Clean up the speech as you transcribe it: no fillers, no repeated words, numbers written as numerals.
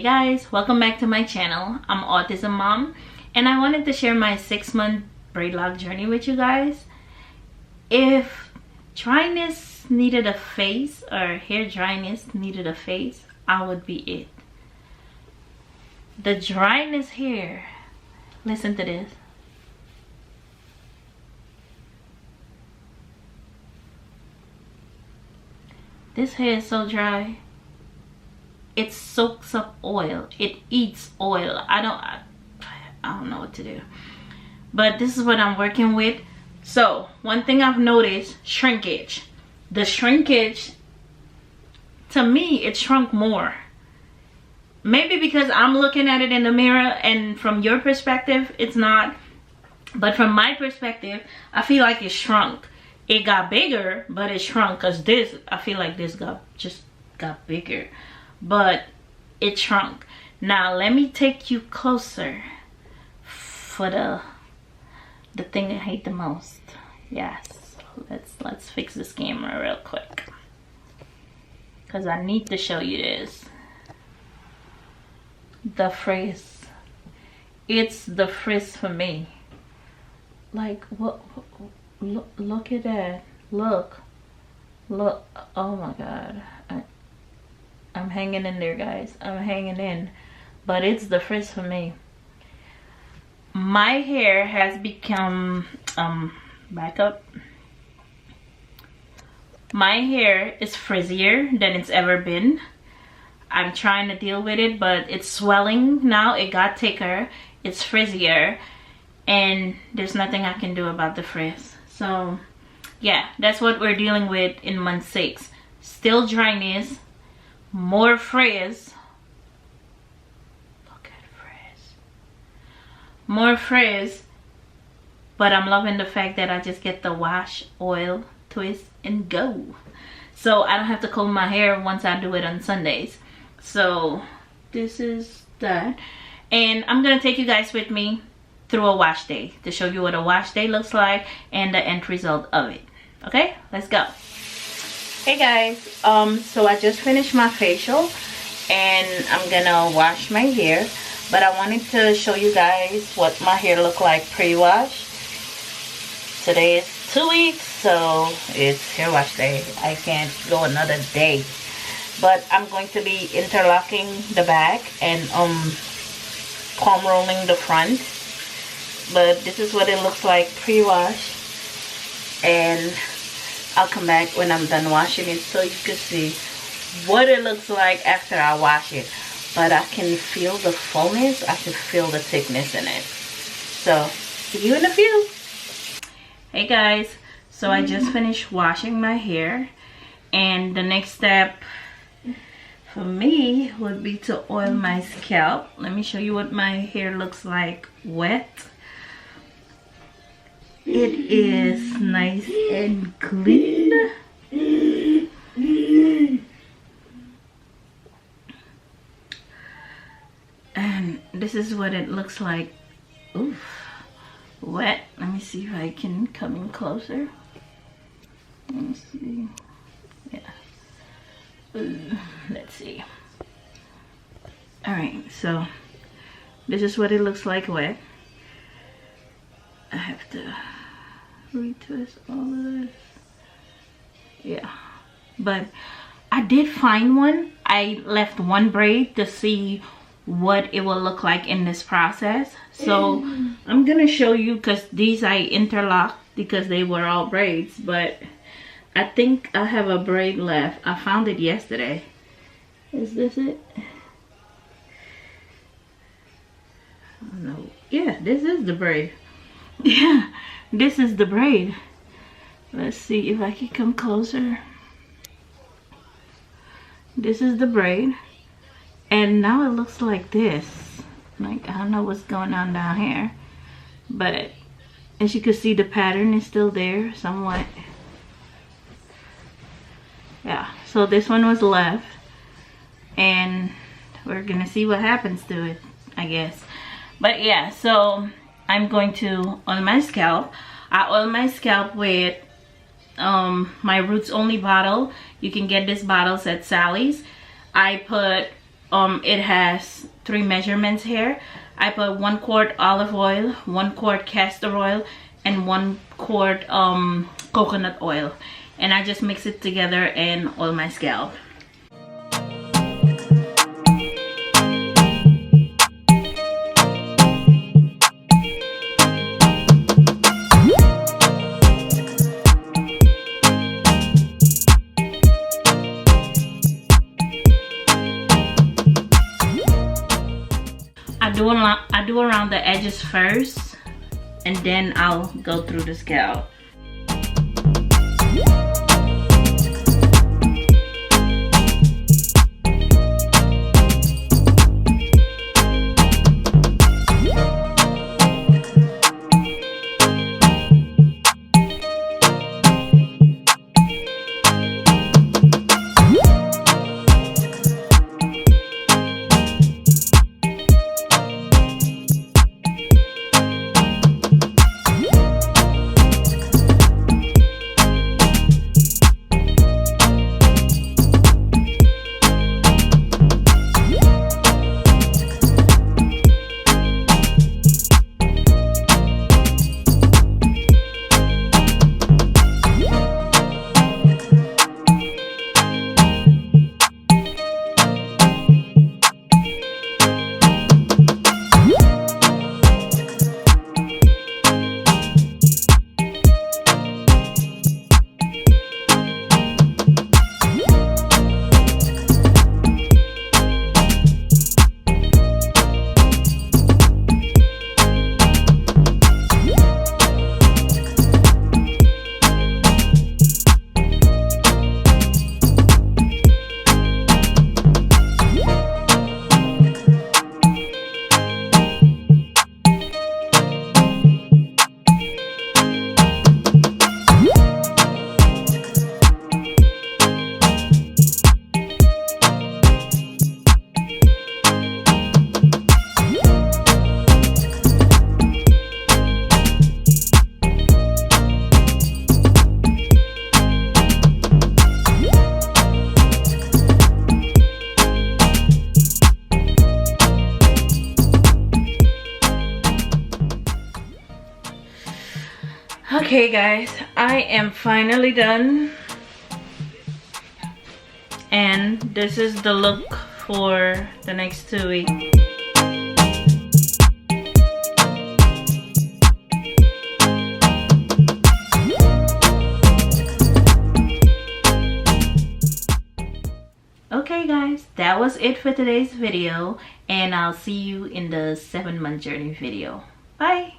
Hey guys, welcome back to my channel. I'm Autism Mom and I wanted to share my 6-month braid lock journey with you guys. If dryness needed a face, or hair dryness needed a face, I would be it. The dryness here, listen to this. This hair is so dry. It soaks up oil. It eats oil. I don't know what to do. But this is what I'm working with. So one thing I've noticed, shrinkage. The shrinkage, to me, it shrunk more. Maybe because I'm looking at it in the mirror and from your perspective, it's not. But from my perspective, I feel like it shrunk. It got bigger, but it shrunk, because this, I feel like this just got bigger. But it shrunk. Now let me take you closer for the thing I hate the most. Yes, let's fix this camera real quick, because I need to show you this. The frizz. It's the frizz for me. Like, what? Look at that. Look. Oh my god. I'm hanging in there, guys. I'm hanging in. But it's the frizz for me. My hair has become back up. My hair is frizzier than it's ever been. I'm trying to deal with it, but it's swelling now. It got thicker. It's frizzier. And there's nothing I can do about the frizz. So yeah, that's what we're dealing with in month 6. Still dryness. More frizz. Look at frizz. More frizz. But I'm loving the fact that I just get the wash, oil, twist, and go. So I don't have to comb my hair once I do it on Sundays. So this is that. And I'm going to take you guys with me through a wash day to show you what a wash day looks like and the end result of it. Okay, let's go. Hey guys, so I just finished my facial and I'm gonna wash my hair, but I wanted to show you guys what my hair looked like pre-wash. Today is 2 weeks, so it's hair wash day. I can't go another day, but I'm going to be interlocking the back and palm rolling the front. But this is what it looks like pre-wash, and I'll come back when I'm done washing it so you can see what it looks like after I wash it. But I can feel the fullness, I can feel the thickness in it. So see you in a few. Hey guys, so I just finished washing my hair, and the next step for me would be to oil my scalp. Let me show you what my hair looks like wet. It is nice and clean. And this is what it looks like. Oof. Wet. Let me see if I can come in closer. Let me see. Yeah. Let's see. Alright, so this is what it looks like wet. I have to retwist all of this. Yeah, but I did find one. I left one braid to see what it will look like in this process. So I'm gonna show you, because these I interlocked because they were all braids, but I think I have a braid left. I found it yesterday. Is this it? Oh no. Yeah, this is the braid. Yeah, this is the braid. Let's see if I can come closer. This is the braid, and now it looks like this. Like, I don't know what's going on down here, but as you can see, the pattern is still there somewhat. Yeah, so this one was left, and we're gonna see what happens to it, I guess. But yeah, so I'm going to oil my scalp. I oil my scalp with my Roots Only bottle. You can get these bottles at Sally's. I put it has 3 measurements here. I put 1 quart olive oil, 1 quart castor oil, and 1 quart coconut oil, and I just mix it together and oil my scalp. I do around the edges first, and then I'll go through the scalp. Okay guys, I am finally done, and this is the look for the next 2 weeks. Okay guys, that was it for today's video, and I'll see you in the 7-month journey video. Bye.